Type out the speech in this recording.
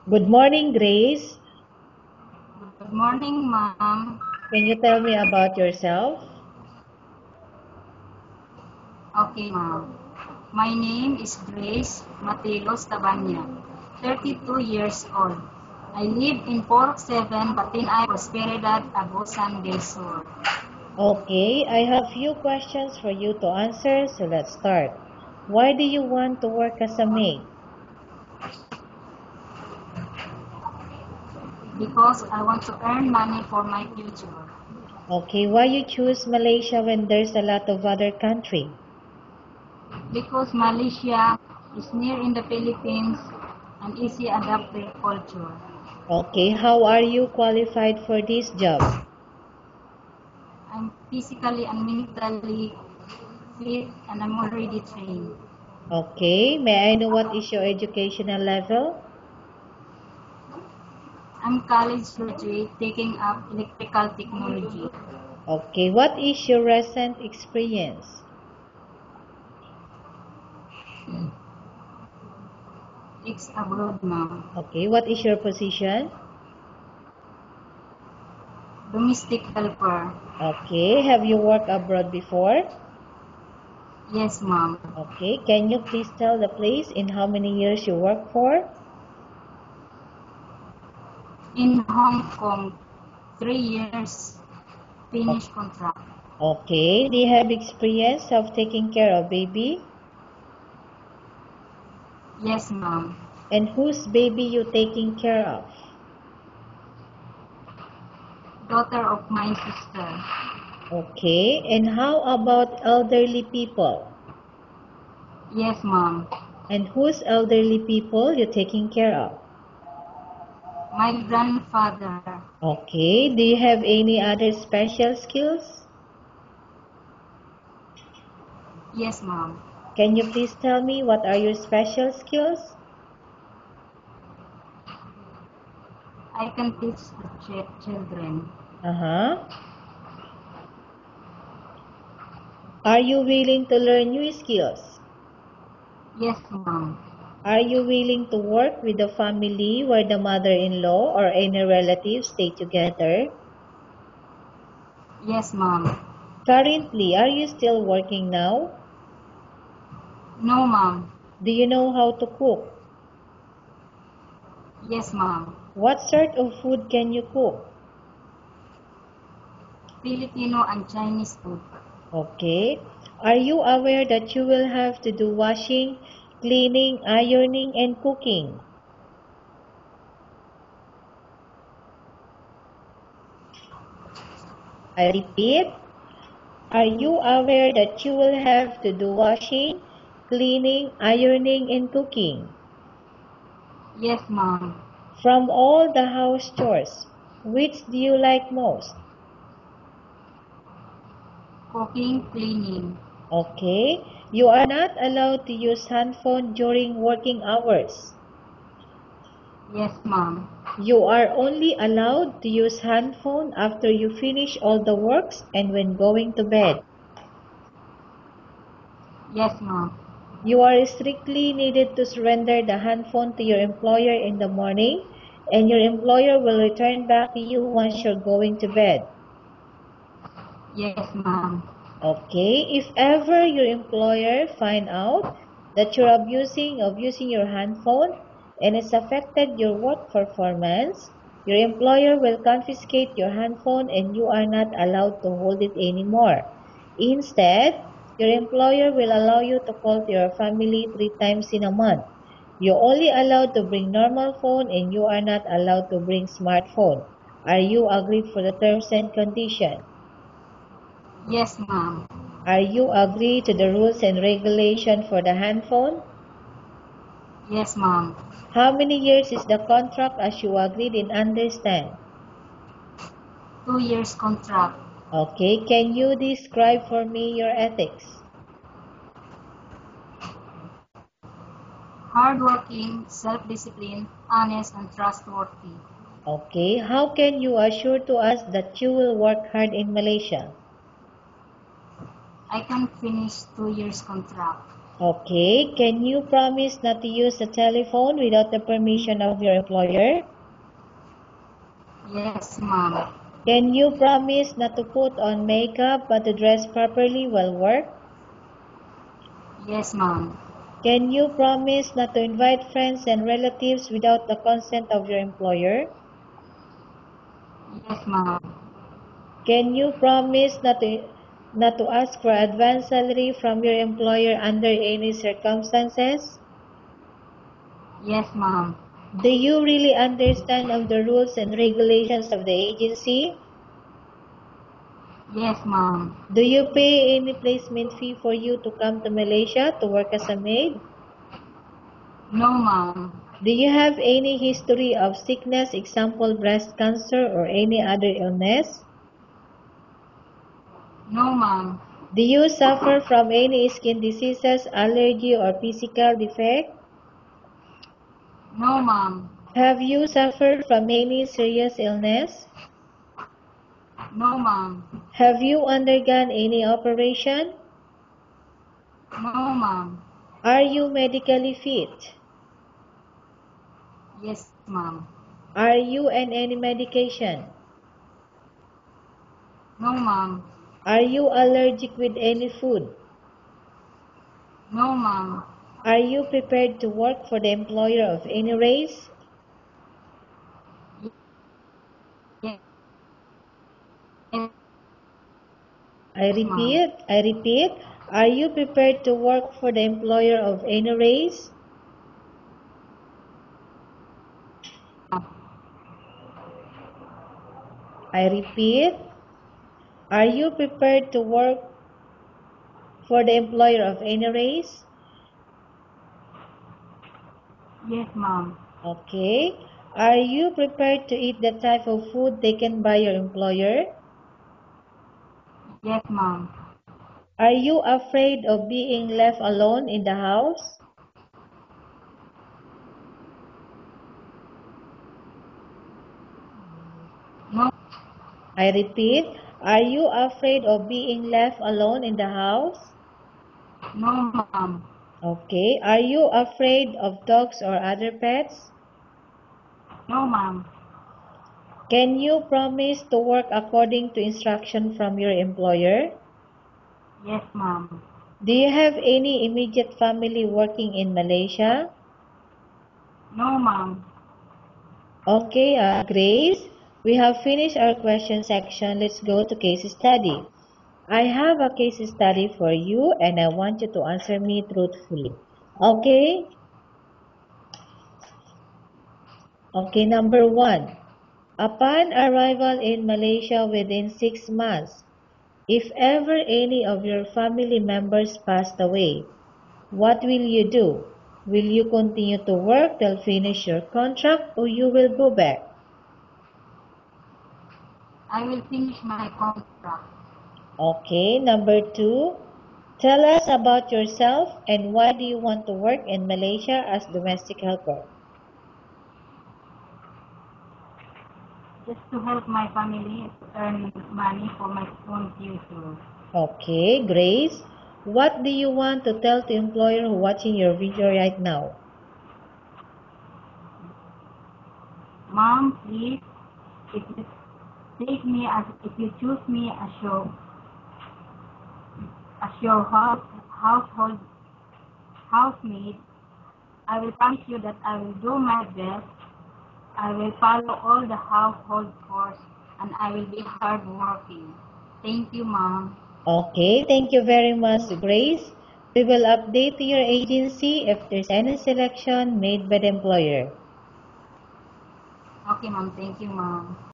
Good morning, Grace. Good morning, ma'am. Can you tell me about yourself? Okay, ma'am. My name is Grace Matelos Tabanya, 32 years old. I live in 407 Batinay, Prosperidad, Agusan del Sur. Okay, I have few questions for you to answer, so let's start. Why do you want to work as a maid? Because I want to earn money for my future. Okay, why you choose Malaysia when there's a lot of other country? Because Malaysia is near in the Philippines and easy adapt their culture. Okay, how are you qualified for this job? I'm physically and mentally fit and I'm already trained. Okay, may I know what is your educational level? I'm college graduate taking up electrical technology. Okay, what is your recent experience? It's abroad, ma'am. Okay, what is your position? Domestic helper. Okay, have you worked abroad before? Yes, ma'am. Okay, can you please tell the place in how many years you work for? In Hong Kong, 3 years finish contract. Okay, do you have experience of taking care of baby? Yes, ma'am. And whose baby you taking care of? Daughter of my sister. Okay, and how about elderly people? Yes, ma'am. And whose elderly people you taking care of? My grandfather. Okay, do you have any other special skills? Yes, ma'am. Can you please tell me what are your special skills? I can teach the children. Uh-huh. Are you willing to learn new skills? Yes, ma'am. Are you willing to work with a family where the mother-in-law or any relatives stay together? Yes, ma'am. Currently, are you still working now? No, ma'am. Do you know how to cook? Yes, ma'am. What sort of food can you cook? Filipino and Chinese food. Okay. Are you aware that you will have to do washing, cleaning, ironing, and cooking? I repeat, are you aware that you will have to do washing, cleaning, ironing, and cooking? Yes, ma'am. From all the house chores, which do you like most? Cooking, cleaning. Okay. You are not allowed to use handphone during working hours. Yes, ma'am. You are only allowed to use handphone after you finish all the works and when going to bed. Yes, ma'am. You are strictly needed to surrender the handphone to your employer in the morning, and your employer will return back to you once you're going to bed. Yes, ma'am. Okay, if ever your employer find out that you're abusing of using your handphone and it's affected your work performance, your employer will confiscate your handphone and you are not allowed to hold it anymore. Instead, your employer will allow you to call to your family 3 times in a month. You're only allowed to bring normal phone and you are not allowed to bring smartphone. Are you agreed for the terms and conditions? Yes, ma'am. Are you agree to the rules and regulation for the handphone? Yes, ma'am. How many years is the contract as you agreed and understand? 2 years contract. Okay, can you describe for me your ethics? Hardworking, self-disciplined, honest, and trustworthy. Okay, how can you assure to us that you will work hard in Malaysia? I can finish 2 years contract. Okay. Can you promise not to use the telephone without the permission of your employer? Yes, ma'am. Can you promise not to put on makeup but to dress properly while work? Yes, ma'am. Can you promise not to invite friends and relatives without the consent of your employer? Yes, ma'am. Can you promise not to ask for advance salary from your employer under any circumstances? Yes, ma'am. Do you really understand of the rules and regulations of the agency? Yes, ma'am. Do you pay any placement fee for you to come to Malaysia to work as a maid? No, ma'am. Do you have any history of sickness, example breast cancer or any other illness? No, ma'am. Do you suffer from any skin diseases, allergy or physical defect? No, ma'am. Have you suffered from any serious illness? No, ma'am. Have you undergone any operation? No, ma'am. Are you medically fit? Yes, ma'am. Are you on any medication? No, ma'am. Are you allergic with any food? No, ma'am. Are you prepared to work for the employer of any race? Yes, I repeat, are you prepared to work for the employer of any race? I repeat, are you prepared to work for the employer of any race? yes, ma'am. Okay. Are you prepared to eat the type of food taken by your employer? Yes, ma'am. Are you afraid of being left alone in the house? No, I repeat, are you afraid of being left alone in the house? no, ma'am. Okay. Are you afraid of dogs or other pets? No, ma'am. Can you promise to work according to instruction from your employer? Yes, ma'am. Do you have any immediate family working in Malaysia? No, ma'am. Okay, Grace, we have finished our question section. Let's go to case study. I have a case study for you and I want you to answer me truthfully. Okay? Okay, number 1. Upon arrival in Malaysia within 6 months, if ever any of your family members passed away, what will you do? Will you continue to work till finish your contract or you will go back? I will finish my contract. Okay, number 2. Tell us about yourself and why do you want to work in Malaysia as domestic helper? Just to help my family earn money for my own future. Okay, Grace. What do you want to tell the employer who watching your video right now? Mom, please, if you if you choose me as your housemaid, I will promise you that I will do my best. I will follow all the household chores and I will be hardworking. Thank you, Mom. Okay, thank you very much, Grace. We will update your agency if there's any selection made by the employer. Okay, Mom. Thank you, Mom.